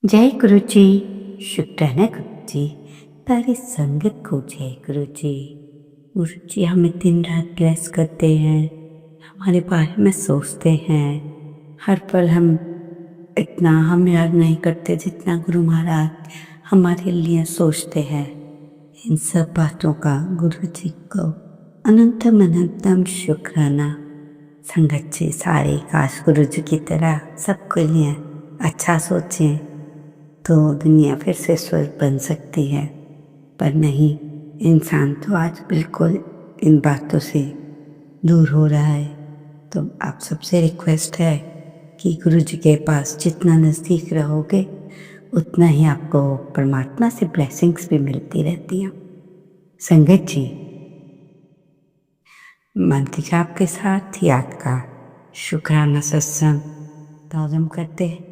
जय गुरु जी। शुक्राना गुरु जी। तारी संगत को जय गुरु जी। गुरु जी हमें दिन रात ब्लेस करते हैं, हमारे बारे में सोचते हैं। हर पल हम इतना हम याद नहीं करते जितना गुरु महाराज हमारे लिए सोचते हैं। इन सब बातों का गुरु जी को अनंतम अनंतम शुक्राना। संगत जी सारे काश गुरु जी की तरह सबके लिए अच्छा सोचें तो दुनिया फिर से स्वर्ग बन सकती है, पर नहीं, इंसान तो आज बिल्कुल इन बातों से दूर हो रहा है। तो आप सबसे रिक्वेस्ट है कि गुरु जी के पास जितना नज़दीक रहोगे उतना ही आपको परमात्मा से ब्लेसिंग्स भी मिलती रहती हैं। संगत जी, मंत्र जाप के साथ याद का शुक्राना सत्संग ताज़म करते हैं।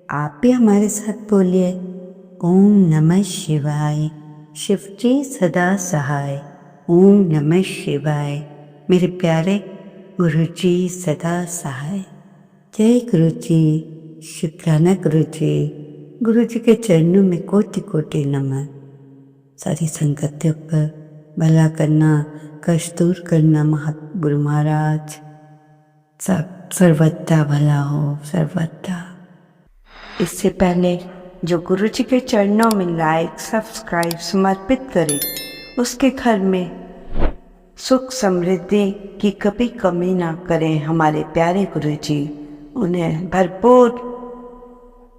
आप भी हमारे साथ बोलिए, ओम नमः शिवाय। शिव जी सदा सहाय। ओम नमः शिवाय। मेरे प्यारे गुरु जी सदा सहाय। जय गुरु जी। शुक्राना गुरु जी। गुरु जी के चरणों में कोटि कोटि नमन। सारी संगतों पर भला करना, कष्ट दूर करना गुरु महाराज सब सर्वदा भला हो, सर्वदा। इससे पहले जो गुरु जी के चरणों में लाइक सब्सक्राइब समर्पित करे, उसके घर में सुख समृद्धि की कभी कमी ना करें हमारे प्यारे गुरु जी। उन्हें भरपूर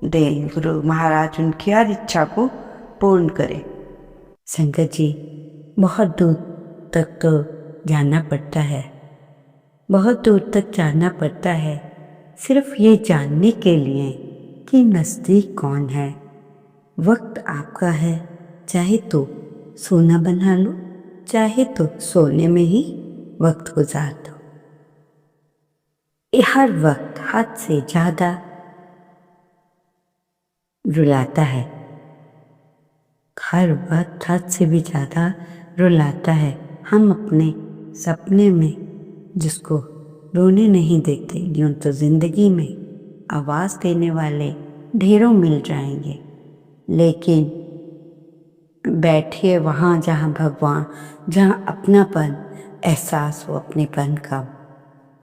दें गुरु महाराज, उनकी हर इच्छा को पूर्ण करें। संगत जी, बहुत दूर तक तो जाना पड़ता है, बहुत दूर तक जाना पड़ता है सिर्फ ये जानने के लिए कि नज़दीक कौन है। वक्त आपका है, चाहे तो सोना बना लो, चाहे तो सोने में ही वक्त गुजार दो। ये हर वक्त हद से ज़्यादा रुलाता है, हर वक्त हद से भी ज़्यादा रुलाता है। हम अपने सपने में जिसको रोने नहीं देते, यूं तो जिंदगी में आवाज़ देने वाले ढेरों मिल जाएंगे, लेकिन बैठिए वहाँ जहाँ भगवान, जहाँ अपनापन एहसास हो अपनेपन का।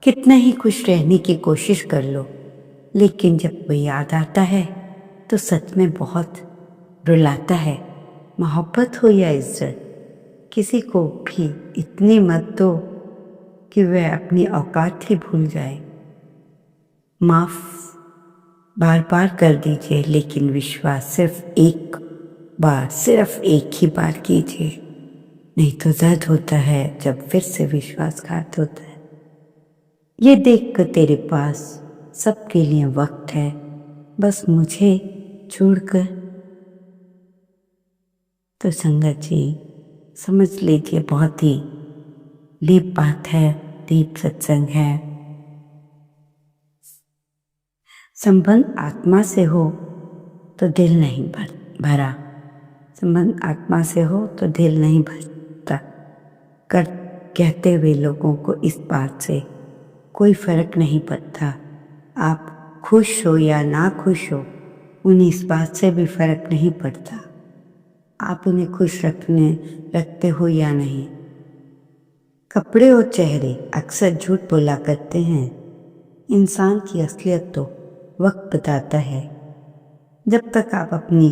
कितना ही खुश रहने की कोशिश कर लो, लेकिन जब वो याद आता है तो सच में बहुत रुलाता है। मोहब्बत हो या इज्जत, किसी को भी इतनी मत दो कि वह अपनी औकात ही भूल जाए। माफ बार बार कर दीजिए, लेकिन विश्वास सिर्फ एक बार, सिर्फ एक ही बार कीजिए, नहीं तो दर्द होता है जब फिर से विश्वासघात होता है। ये देख कर तेरे पास सबके लिए वक्त है, बस मुझे छोड़कर। तो संगत जी समझ लीजिए, बहुत ही डीप बात है, डीप सत्संग है। संबंध आत्मा से हो तो दिल नहीं भरा, संबंध आत्मा से हो तो दिल नहीं भरता। कहते हुए लोगों को इस बात से कोई फर्क नहीं पड़ता। आप खुश हो या ना खुश हो, उन्हें इस बात से भी फर्क नहीं पड़ता। आप उन्हें खुश रखते हो या नहीं। कपड़े और चेहरे अक्सर झूठ बोला करते हैं, इंसान की असलियत तो वक्त बताता है। जब तक आप अपनी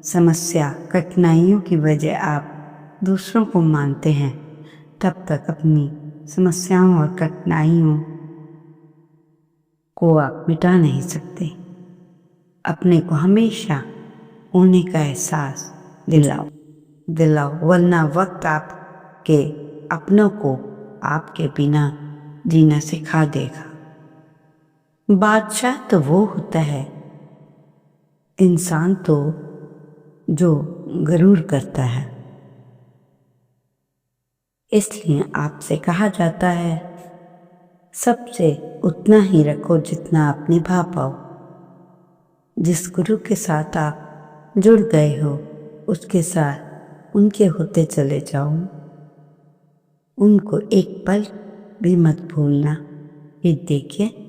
समस्या कठिनाइयों की वजह आप दूसरों को मानते हैं, तब तक अपनी समस्याओं और कठिनाइयों को आप मिटा नहीं सकते। अपने को हमेशा होने का एहसास दिलाओ, वरना वक्त आपके अपनों को आपके बिना जीना सिखा देगा। बादशाह तो वो होता है, इंसान तो जो गरूर करता है। इसलिए आपसे कहा जाता है, सबसे उतना ही रखो जितना आप निभा पाओ। जिस गुरु के साथ आप जुड़ गए हो, उसके साथ उनके होते चले जाओ। उनको एक पल भी मत भूलना। ये देखिए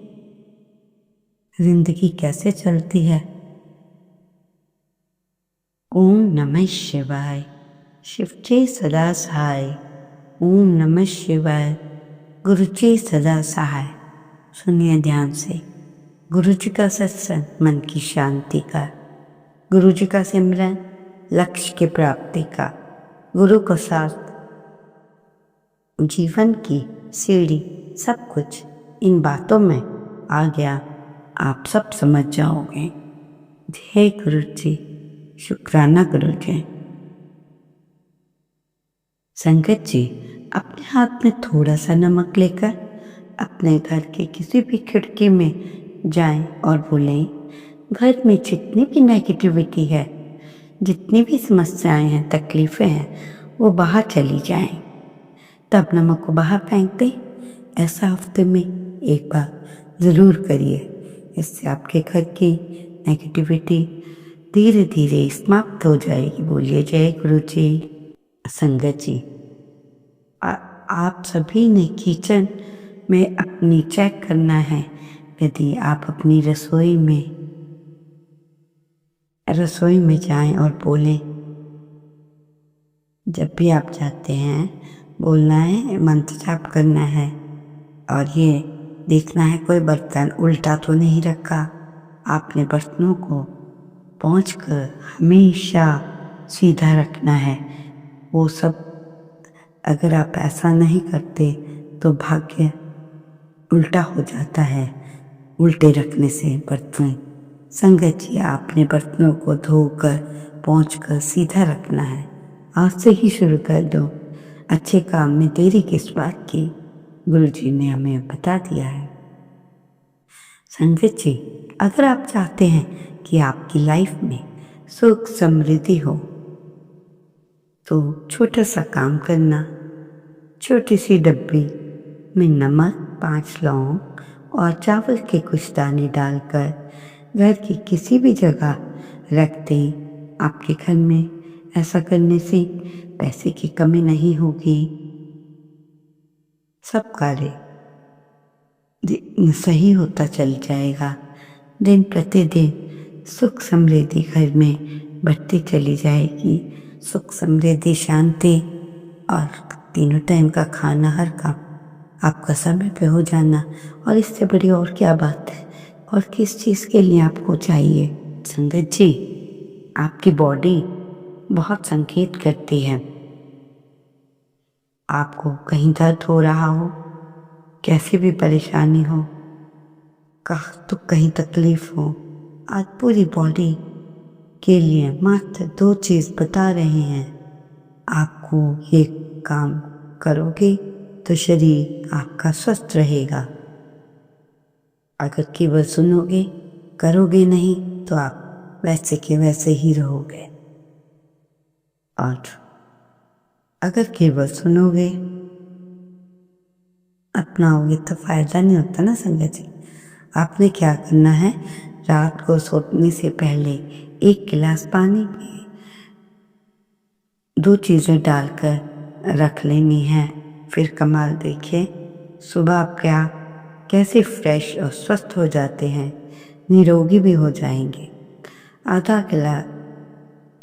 जिंदगी कैसे चलती है। ओम नमः शिवाय। शिवचे सदा सहाय। ओम नमः शिवाय। गुरुजी सदा सहाय। सुनिए ध्यान से। गुरु जी का सत्संग मन की शांति का, गुरु जी का सिमरन लक्ष्य की प्राप्ति का, गुरु को साथ जीवन की सीढ़ी, सब कुछ इन बातों में आ गया। आप सब समझ जाओगे। हे गुरु जी, शुक्राना गुरु जी। संगत जी, अपने हाथ में थोड़ा सा नमक लेकर अपने घर के किसी भी खिड़की में जाएं और बोलें, घर में जितनी भी नेगेटिविटी है, जितनी भी समस्याएं हैं, तकलीफें हैं, वो बाहर चली जाएं। तब नमक को बाहर फेंक दें। ऐसा हफ्ते में एक बार ज़रूर करिए। इससे आपके घर की नेगेटिविटी धीरे धीरे समाप्त हो जाएगी। बोलिए जय गुरु जी। संगत जी, आप सभी ने किचन में अपनी चेक करना है। यदि आप अपनी रसोई में जाएं और बोलें, जब भी आप जाते हैं बोलना है, मंत्र जाप करना है और ये देखना है कोई बर्तन उल्टा तो नहीं रखा। आपने बर्तनों को पहुंचकर हमेशा सीधा रखना है। वो सब अगर आप ऐसा नहीं करते तो भाग्य उल्टा हो जाता है, उल्टे रखने से बर्तन। संगत जी, आपने बर्तनों को धोकर पहुंचकर सीधा रखना है। आज से ही शुरू कर दो। अच्छे काम में देरी किस बात की, गुरु जी ने हमें बता दिया है। संगत जी, अगर आप चाहते हैं कि आपकी लाइफ में सुख समृद्धि हो तो छोटा सा काम करना। छोटी सी डब्बी में नमक, 5 लौंग और चावल के कुछ दाने डालकर घर की किसी भी जगह रख दें। आपके घर में ऐसा करने से पैसे की कमी नहीं होगी। सब कार्य सही होता चल जाएगा। दिन प्रतिदिन सुख समृद्धि घर में बढ़ती चली जाएगी। सुख समृद्धि, शांति और तीनों टाइम का खाना, हर काम आपका समय पे हो जाना। और इससे बड़ी और क्या बात है। और किस चीज़ के लिए आपको चाहिए। संगत जी, आपकी बॉडी बहुत संकेत करती है। आपको कहीं दर्द हो रहा हो, कैसी भी परेशानी हो, तो कहीं तकलीफ हो, आज पूरी बॉडी के लिए मात्र 2 चीज़ बता रहे हैं। आपको ये काम करोगे तो शरीर आपका स्वस्थ रहेगा। अगर केवल सुनोगे, करोगे नहीं, तो आप वैसे के वैसे ही रहोगे। और अगर केवल सुनोगे, अपनाओगे तो फायदा नहीं होता ना संगत जी। आपने क्या करना है, रात को सोने से पहले 1 गिलास पानी में 2 चीज़ें डालकर रख लेनी है। फिर कमाल देखिए, सुबह आप कैसे फ्रेश और स्वस्थ हो जाते हैं, निरोगी भी हो जाएंगे।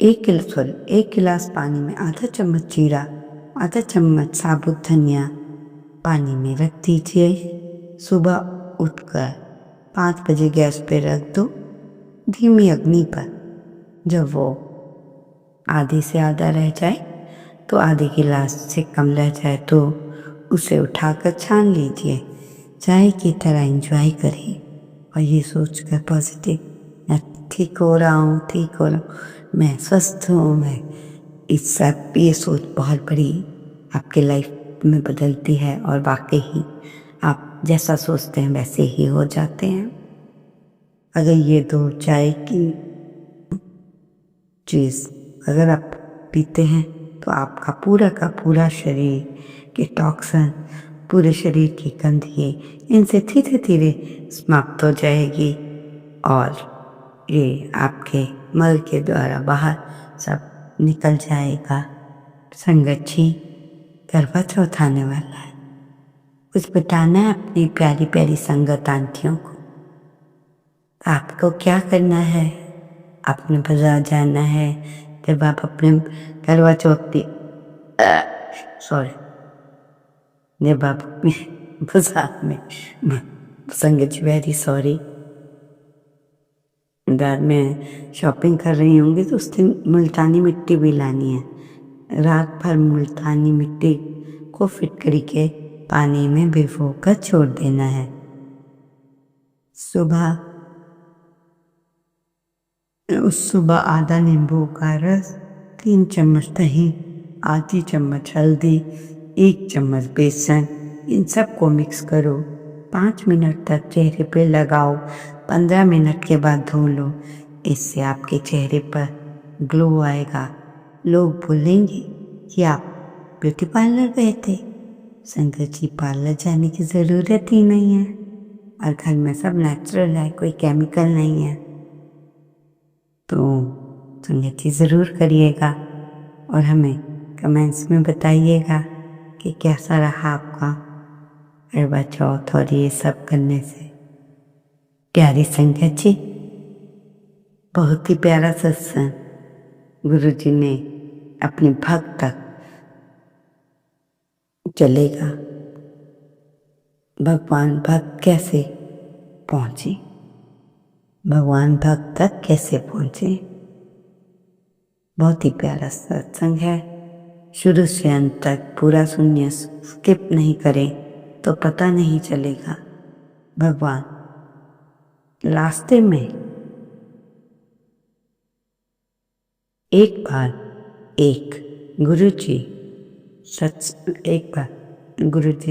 एक गिलास पानी में आधा चम्मच जीरा, आधा चम्मच साबुत धनिया पानी में रख दीजिए। सुबह उठकर 5 बजे गैस पे रख दो, धीमी अग्नि पर। जब वो आधे से आधा रह जाए, तो आधे गिलास से कम रह जाए तो उसे उठाकर छान लीजिए। चाय की तरह एंजॉय करिए और ये सोचकर पॉजिटिव, मैं ठीक हो रहा हूँ, मैं स्वस्थ हूँ, मैं इस सब, ये सोच बहुत बड़ी आपके लाइफ में बदलती है। और वाकई ही आप जैसा सोचते हैं वैसे ही हो जाते हैं। अगर ये 2 चाय की चीज़ अगर आप पीते हैं तो आपका पूरा का पूरा शरीर के टॉक्सिन, पूरे शरीर की गंदगी इनसे धीरे धीरे समाप्त हो जाएगी और ये आपके मल के द्वारा बाहर सब निकल जाएगा। संगत जी, करवा चौथ आने वाला है। कुछ बताना है अपनी प्यारी प्यारी संगत आंटियों को। आपको क्या करना है, आपने बाजार जाना है, जब आप अपने करवा चौथ की सॉरी जब आप अपने बाजार में संगत जी वेरी सॉरी बाजार में शॉपिंग कर रही होंगी तो उस दिन मुल्तानी मिट्टी भी लानी है। रात भर मुल्तानी मिट्टी को फिटकरी के पानी में भिगो कर छोड़ देना है। सुबह आधा नींबू का रस, 3 चम्मच दही, आधी चम्मच हल्दी, 1 चम्मच बेसन, इन सबको मिक्स करो। 5 मिनट तक चेहरे पे लगाओ। 15 मिनट के बाद धो लो। इससे आपके चेहरे पर ग्लो आएगा। लोग बोलेंगे कि आप ब्यूटी पार्लर गए थे। संगत जी, पार्लर जाने की ज़रूरत ही नहीं है और घर में सब नेचुरल है, कोई केमिकल नहीं है। तो संगत जी ज़रूर करिएगा और हमें कमेंट्स में बताइएगा कि कैसा रहा आपका करवा चौथ और ये सब करने से। प्यारी संगत जी, बहुत ही प्यारा सत्संग गुरु जी ने अपने भक्त तक चलेगा। भगवान भक्त कैसे पहुंचे, भगवान भक्त तक कैसे पहुंचे, बहुत ही प्यारा सत्संग है। शुरू से अंत तक पूरा सुनिए, स्किप नहीं करें तो पता नहीं चलेगा। भगवान रास्ते में एक बार गुरु जी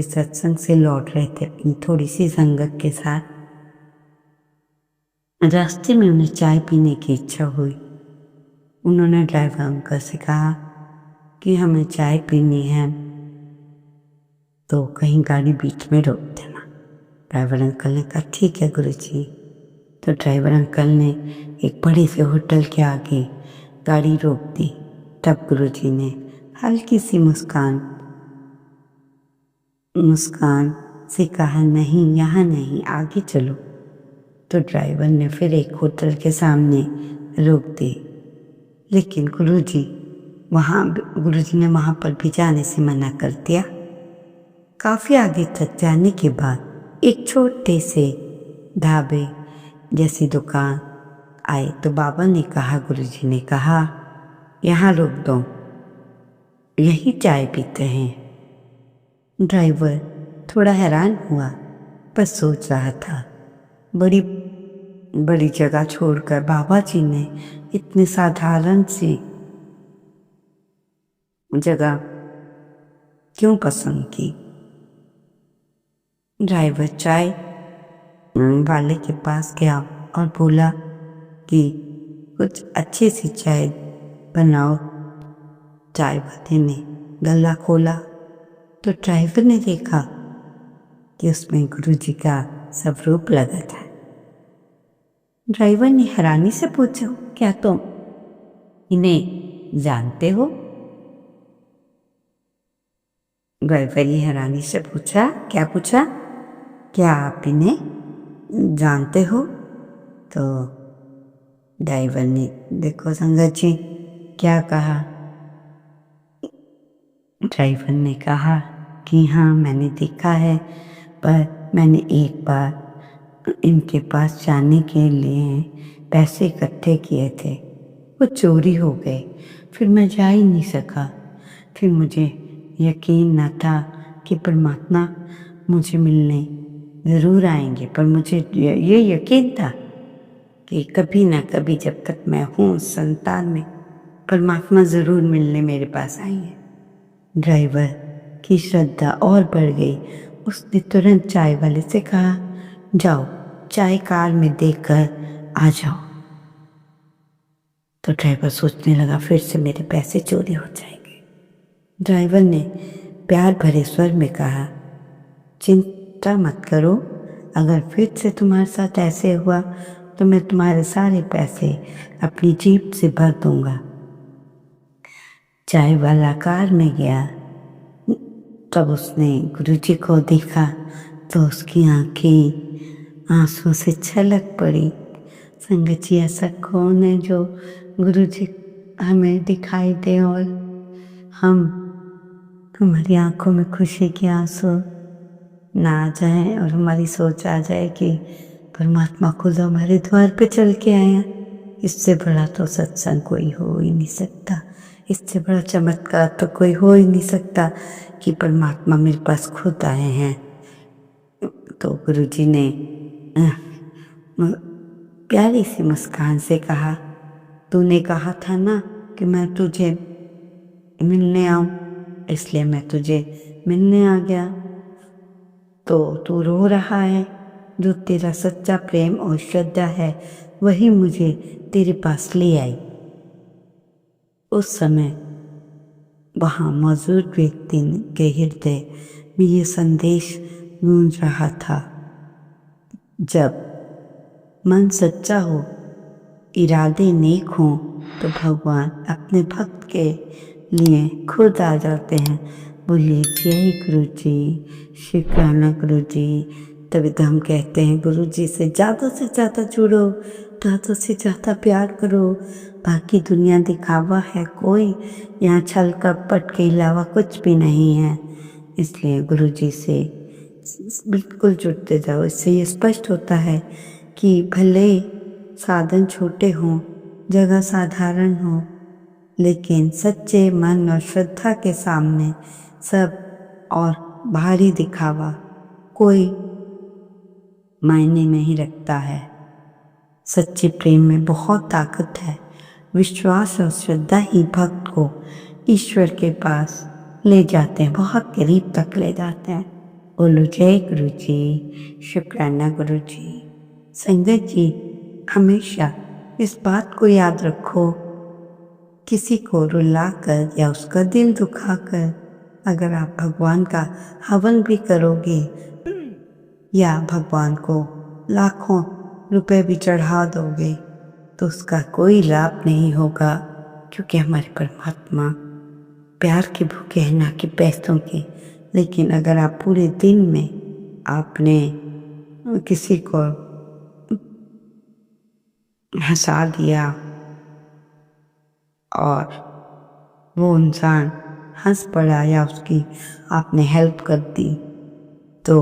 सत्संग से लौट रहे थे अपनी थोड़ी सी संगत के साथ। रास्ते में उन्हें चाय पीने की इच्छा हुई। उन्होंने ड्राइवर अंकल से कहा कि हमें चाय पीनी है तो कहीं गाड़ी बीच में रोक देना। ड्राइवर अंकल ने कहा ठीक है गुरुजी। तो ड्राइवर अंकल ने एक बड़े से होटल के आगे गाड़ी रोक दी। तब गुरुजी ने हल्की सी मुस्कान से कहा नहीं, यहाँ नहीं, आगे चलो। तो ड्राइवर ने फिर एक होटल के सामने रोक दी, लेकिन गुरुजी ने वहाँ पर भी जाने से मना कर दिया। काफ़ी आगे तक जाने के बाद एक छोटे से ढाबे जैसी दुकान आए तो बाबा ने कहा, गुरुजी ने कहा यहाँ रोक दो, यही चाय पीते हैं। ड्राइवर थोड़ा हैरान हुआ पर सोच रहा था, बड़ी बड़ी जगह छोड़कर बाबा जी ने इतनी साधारण सी जगह क्यों पसंद की। ड्राइवर चाय वाले के पास गया और बोला कि कुछ अच्छी सी चाय बनाओ। चाय वाले ने गला खोला तो ड्राइवर ने देखा कि उसमें गुरुजी का स्वरूप लगा था। ड्राइवर ने हैरानी से पूछा, क्या तुम इन्हें जानते हो? ड्राइवर ने हैरानी से पूछा, क्या आप इन्हें जानते हो? तो ड्राइवर ने, देखो संगत जी क्या कहा। ड्राइवर ने कहा कि हाँ मैंने देखा है, पर मैंने एक बार इनके पास जाने के लिए पैसे इकट्ठे किए थे, वो चोरी हो गए, फिर मैं जा ही नहीं सका। फिर मुझे यकीन न था कि परमात्मा मुझे मिलने ज़रूर आएंगे, पर मुझे ये यकीन था कि कभी ना कभी जब तक मैं हूँ संतान में परमात्मा ज़रूर मिलने मेरे पास आएंगे। ड्राइवर की श्रद्धा और बढ़ गई। उसने तुरंत चाय वाले से कहा, जाओ चाय कार में देकर आ जाओ। तो ड्राइवर सोचने लगा, फिर से मेरे पैसे चोरी हो जाएंगे। ड्राइवर ने प्यार भरे स्वर में कहा, चिंता मत करो, अगर फिर से तुम्हारे साथ ऐसे हुआ तो मैं तुम्हारे सारे पैसे अपनी जेब से भर दूंगा। चाय वाला कार में गया। तब उसने गुरुजी को देखा तो उसकी आंखें आंसू से छलक पड़ी। संगत जी, ऐसा कौन है जो गुरुजी हमें दिखाई दे और हम हमारी आंखों में खुशी के आंसू ना आ जाए और हमारी सोच आ जाए कि परमात्मा खुद हमारे द्वार पे चल के आए हैं। इससे बड़ा तो सत्संग कोई हो ही नहीं सकता, इससे बड़ा चमत्कार तो कोई हो ही नहीं सकता कि परमात्मा मेरे पास खुद आए हैं। तो गुरुजी ने प्यारी सी मुस्कान से कहा, तूने कहा था ना कि मैं तुझे मिलने आऊं, इसलिए मैं तुझे मिलने आ गया। तो तू रो रहा है, जो तेरा सच्चा प्रेम और श्रद्धा है वही मुझे तेरे पास ले आई। उस समय वहाँ मौजूद व्यक्ति के हृदय में ये संदेश गूंज रहा था, जब मन सच्चा हो, इरादे नेक हों तो भगवान अपने भक्त के लिए खुद आ जाते हैं। बोलिए जय गुरु जी, शुक्राना गुरु जी। तभी तो हम कहते हैं गुरु जी से ज़्यादा जुड़ो, ज़्यादा से ज़्यादा प्यार करो। बाकी दुनिया दिखावा है, कोई यहाँ छल कपट के अलावा कुछ भी नहीं है। इसलिए गुरु जी से बिल्कुल जुड़ते जाओ। इससे ये स्पष्ट होता है कि भले साधन छोटे हों, जगह साधारण हो, लेकिन सच्चे मन और श्रद्धा के सामने सब और भारी दिखावा कोई मायने नहीं रखता है। सच्चे प्रेम में बहुत ताकत है। विश्वास और श्रद्धा ही भक्त को ईश्वर के पास ले जाते हैं, बहुत करीब तक ले जाते हैं। बोलो जय गुरु जी, शुक्राना गुरु जी। संगत जी, हमेशा इस बात को याद रखो, किसी को रुलाकर या उसका दिल दुखाकर अगर आप भगवान का हवन भी करोगे या भगवान को लाखों रुपए भी चढ़ा दोगे तो उसका कोई लाभ नहीं होगा, क्योंकि हमारे परमात्मा प्यार के भूखे हैं, ना कि पैसों के। लेकिन अगर आप पूरे दिन में आपने किसी को हंसा दिया और वो इंसान हंस पड़ा या उसकी आपने हेल्प कर दी, तो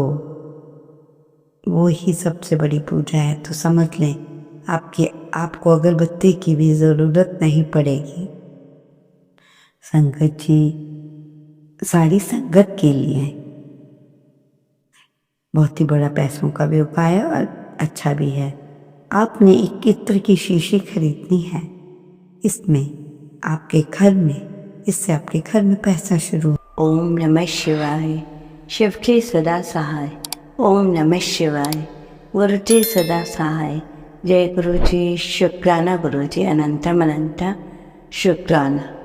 वो ही सबसे बड़ी पूजा है। तो समझ लें आपको अगरबत्ती की भी ज़रूरत नहीं पड़ेगी। संगत जी, सारी संगत के लिए बहुत ही बड़ा पैसों का भी उपाय है और अच्छा भी है। आपने एक इत्र की शीशी खरीदनी है, इसमें आपके घर में, इससे आपके घर में पैसा शुरू। ओम नमः शिवाय। शिव के सदा सहाय। ओम नमः शिवाय। गुरु जी सदा सहाय। जय गुरु जी, शुक्राना गुरु जी, अनंतम अनंत शुक्राना।